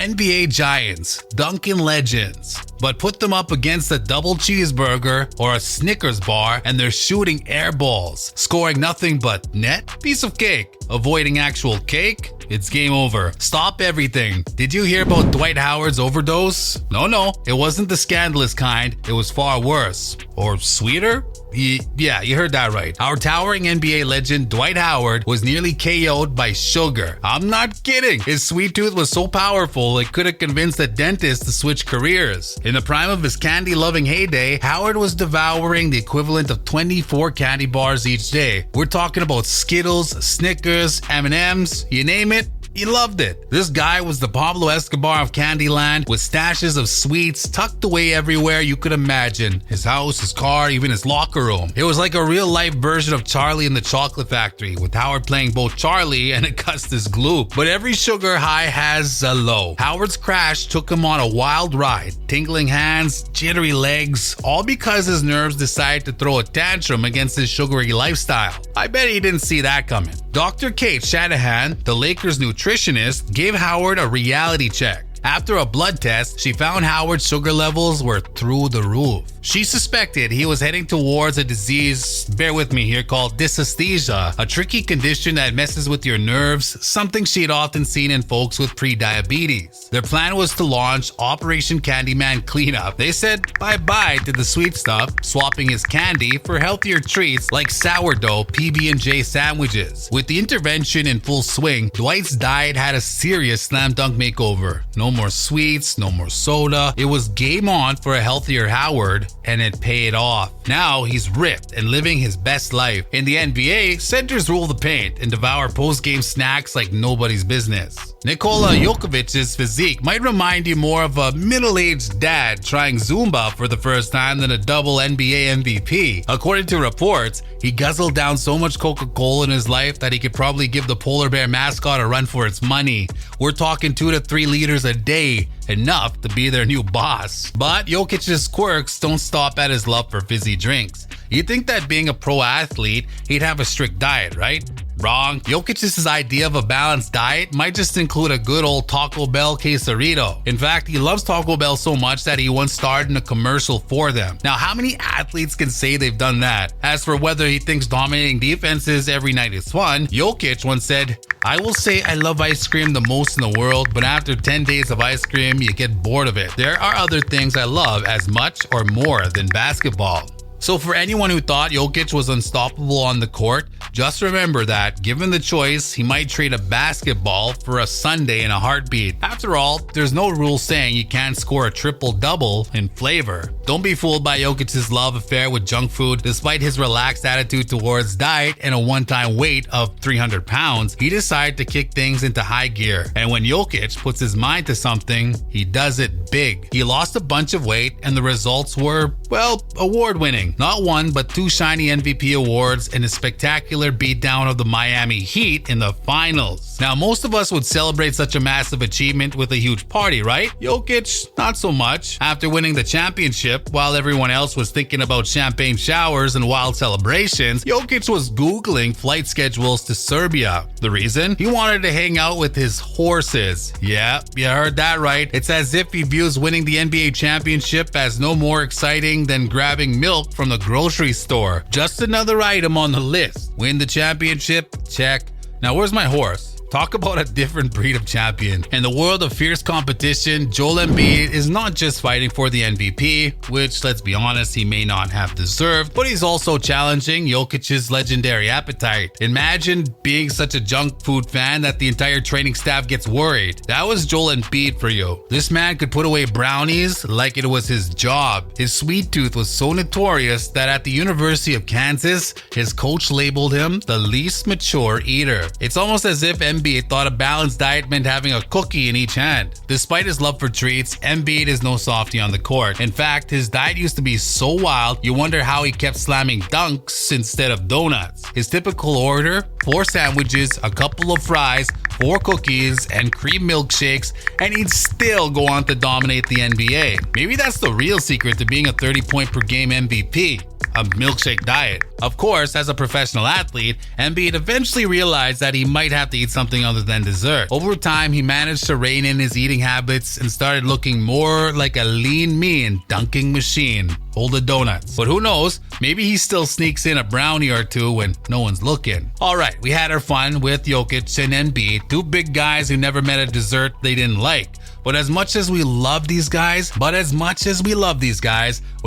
NBA giants, Dunkin' legends, but put them up against a double cheeseburger or a Snickers bar and they're shooting air balls, scoring nothing but net? Piece of cake. Avoiding actual cake? It's game over. Stop everything. Did you hear about Dwight Howard's overdose? No, it wasn't the scandalous kind. It was far worse. Or sweeter? Yeah, you heard that right. Our towering NBA legend Dwight Howard was nearly KO'd by sugar. I'm not kidding. His sweet tooth was so powerful it could have convinced a dentist to switch careers. In the prime of his candy-loving heyday, Howard was devouring the equivalent of 24 candy bars each day. We're talking about Skittles, Snickers, M&Ms, you name it. He loved it. This guy was the Pablo Escobar of Candyland, with stashes of sweets tucked away everywhere you could imagine. His house, his car, even his locker room. It was like a real-life version of Charlie and the Chocolate Factory, with Howard playing both Charlie and Augustus Gloop. But every sugar high has a low. Howard's crash took him on a wild ride. Tingling hands, jittery legs, all because his nerves decided to throw a tantrum against his sugary lifestyle. I bet he didn't see that coming. Dr. Kate Shanahan, the Lakers' nutritionist, gave Howard a reality check. After a blood test, she found Howard's sugar levels were through the roof. She suspected he was heading towards a disease, bear with me here, called dysesthesia, a tricky condition that messes with your nerves, something she had often seen in folks with pre-diabetes. Their plan was to launch Operation Candyman Cleanup. They said bye-bye to the sweet stuff, swapping his candy for healthier treats like sourdough PB&J sandwiches. With the intervention in full swing, Dwight's diet had a serious slam dunk makeover. No more sweets, no more soda. It was game on for a healthier Howard, and it paid off. Now he's ripped and living his best life. In the NBA, centers rule the paint and devour post-game snacks like nobody's business. Nikola Jokic's physique might remind you more of a middle-aged dad trying Zumba for the first time than a double NBA MVP. According to reports, he guzzled down so much Coca-Cola in his life that he could probably give the polar bear mascot a run for its money. We're talking 2 to 3 liters a day, enough to be their new boss. But Jokic's quirks don't stop at his love for fizzy drinks. You'd think that being a pro athlete, he'd have a strict diet, right? Wrong. Jokic's idea of a balanced diet might just include a good old Taco Bell quesarito. In fact, he loves Taco Bell so much that he once starred in a commercial for them. Now, how many athletes can say they've done that? As for whether he thinks dominating defenses every night is fun, Jokic once said, "I will say I love ice cream the most in the world, but after 10 days of ice cream, you get bored of it. There are other things I love as much or more than basketball." So for anyone who thought Jokic was unstoppable on the court, just remember that, given the choice, he might trade a basketball for a sundae in a heartbeat. After all, there's no rule saying you can't score a triple-double in flavor. Don't be fooled by Jokic's love affair with junk food. Despite his relaxed attitude towards diet and a one-time weight of 300 pounds, he decided to kick things into high gear. And when Jokic puts his mind to something, he does it big. He lost a bunch of weight and the results were, well, award-winning. Not 1, but 2 shiny MVP awards and a spectacular beatdown of the Miami Heat in the finals. Now, most of us would celebrate such a massive achievement with a huge party, right? Jokic, not so much. After winning the championship, while everyone else was thinking about champagne showers and wild celebrations, Jokic was Googling flight schedules to Serbia. The reason? He wanted to hang out with his horses. Yeah, you heard that right. It's as if he views winning the NBA championship as no more exciting than grabbing milk from the grocery store. Just another item on the list. Win the championship? Check. Now where's my horse? Talk about a different breed of champion. In the world of fierce competition, Joel Embiid is not just fighting for the MVP, which, let's be honest, he may not have deserved, but he's also challenging Jokic's legendary appetite. Imagine being such a junk food fan that the entire training staff gets worried. That was Joel Embiid for you. This man could put away brownies like it was his job. His sweet tooth was so notorious that at the University of Kansas, his coach labeled him the least mature eater. It's almost as if Embiid thought a balanced diet meant having a cookie in each hand. Despite his love for treats, Embiid is no softie on the court. In fact, his diet used to be so wild, you wonder how he kept slamming dunks instead of donuts. His typical order: 4 sandwiches, a couple of fries, 4 cookies, and cream milkshakes, and he'd still go on to dominate the NBA. Maybe that's the real secret to being a 30-point per game MVP. a milkshake diet. Of course, as a professional athlete, Embiid eventually realized that he might have to eat something other than dessert. Over time, he managed to rein in his eating habits and started looking more like a lean, mean dunking machine. Hold the donuts. But who knows, maybe he still sneaks in a brownie or two when no one's looking. Alright, we had our fun with Jokic and Embiid, two big guys who never met a dessert they didn't like. But as much as we love these guys, when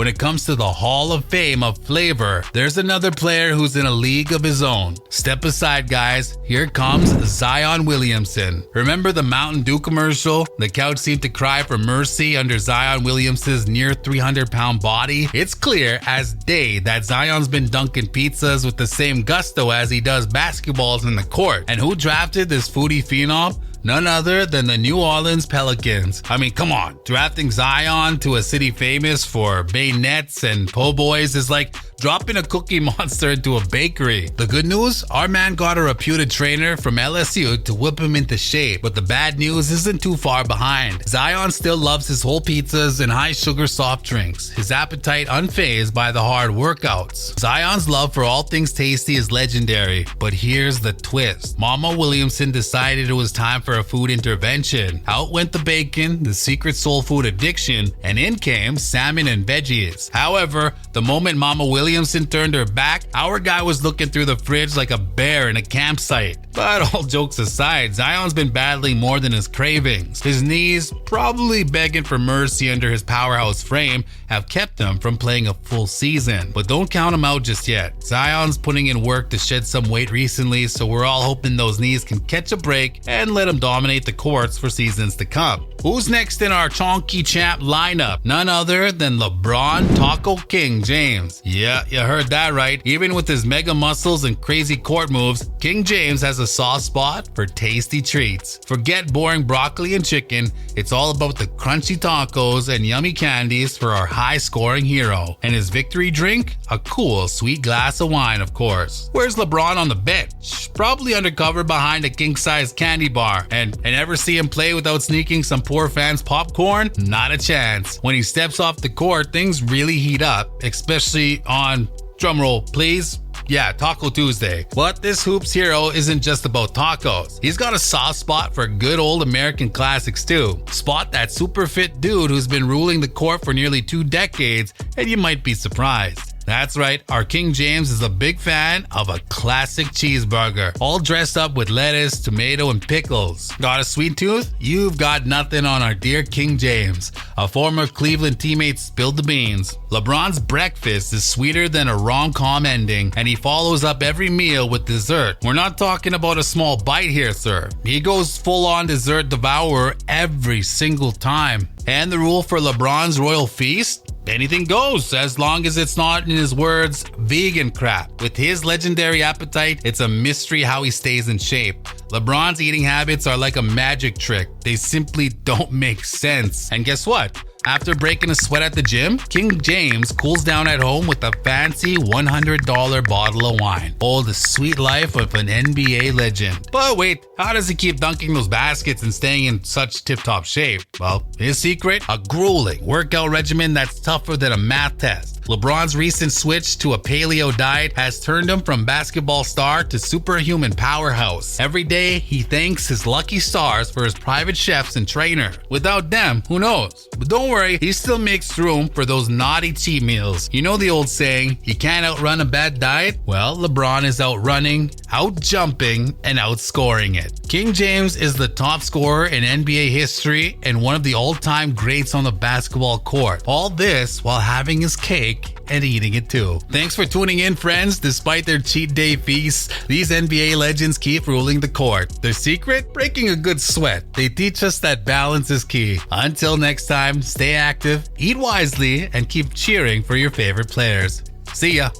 it comes to the Hall of Fame of flavor, there's another player who's in a league of his own. Step aside, guys. Here comes Zion Williamson. Remember the Mountain Dew commercial? The couch seemed to cry for mercy under Zion Williamson's near 300-pound body. It's clear as day that Zion's been dunking pizzas with the same gusto as he does basketballs in the court. And who drafted this foodie phenom? None other than the New Orleans Pelicans. I mean, come on. Drafting Zion to a city famous for bayonets and po' boys is like dropping a Cookie Monster into a bakery. The good news? Our man got a reputed trainer from LSU to whip him into shape. But the bad news isn't too far behind. Zion still loves his whole pizzas and high-sugar soft drinks. His appetite unfazed by the hard workouts. Zion's love for all things tasty is legendary. But here's the twist. Mama Williamson decided it was time for a food intervention. Out went the bacon, the secret soul food addiction, and in came salmon and veggies. However, the moment Mama Williamson turned her back, our guy was looking through the fridge like a bear in a campsite. But all jokes aside, Zion's been battling more than his cravings. His knees, probably begging for mercy under his powerhouse frame, have kept him from playing a full season. But don't count him out just yet. Zion's putting in work to shed some weight recently, so we're all hoping those knees can catch a break and let him dominate the courts for seasons to come. Who's next in our Chonky Champ lineup? None other than LeBron Taco King James. Yeah, you heard that right. Even with his mega muscles and crazy court moves, King James has a soft spot for tasty treats. Forget boring broccoli and chicken. It's all about the crunchy tacos and yummy candies for our high-scoring hero. And his victory drink? A cool, sweet glass of wine, of course. Where's LeBron on the bench? Probably undercover behind a king-size candy bar. And ever see him play without sneaking some poor fans' popcorn? Not a chance. When he steps off the court, things really heat up, especially on, drumroll please, yeah, Taco Tuesday. But this Hoops hero isn't just about tacos. He's got a soft spot for good old American classics too. Spot that super fit dude who's been ruling the court for nearly 2 decades, and you might be surprised. That's right, our King James is a big fan of a classic cheeseburger, all dressed up with lettuce, tomato, and pickles. Got a sweet tooth? You've got nothing on our dear King James. A former Cleveland teammate spilled the beans. LeBron's breakfast is sweeter than a rom-com ending, and he follows up every meal with dessert. We're not talking about a small bite here, sir. He goes full-on dessert devourer every single time. And the rule for LeBron's royal feast? Anything goes, as long as it's not, in his words, vegan crap. With his legendary appetite, it's a mystery how he stays in shape. LeBron's eating habits are like a magic trick. They simply don't make sense. And guess what? After breaking a sweat at the gym, King James cools down at home with a fancy $100 bottle of wine. Oh, the sweet life of an NBA legend. But wait, how does he keep dunking those baskets and staying in such tip-top shape? Well, his secret? A grueling workout regimen that's tougher than a math test. LeBron's recent switch to a paleo diet has turned him from basketball star to superhuman powerhouse. Every day, he thanks his lucky stars for his private chefs and trainer. Without them, who knows? But don't worry, he still makes room for those naughty cheat meals. You know the old saying, you can't outrun a bad diet? Well, LeBron is outrunning, out-jumping, and outscoring it. King James is the top scorer in NBA history and one of the all-time greats on the basketball court. All this while having his cake and eating it too. Thanks for tuning in, friends. Despite their cheat day feasts, these NBA legends keep ruling the court. Their secret? Breaking a good sweat. They teach us that balance is key. Until next time, stay active, eat wisely, and keep cheering for your favorite players. See ya.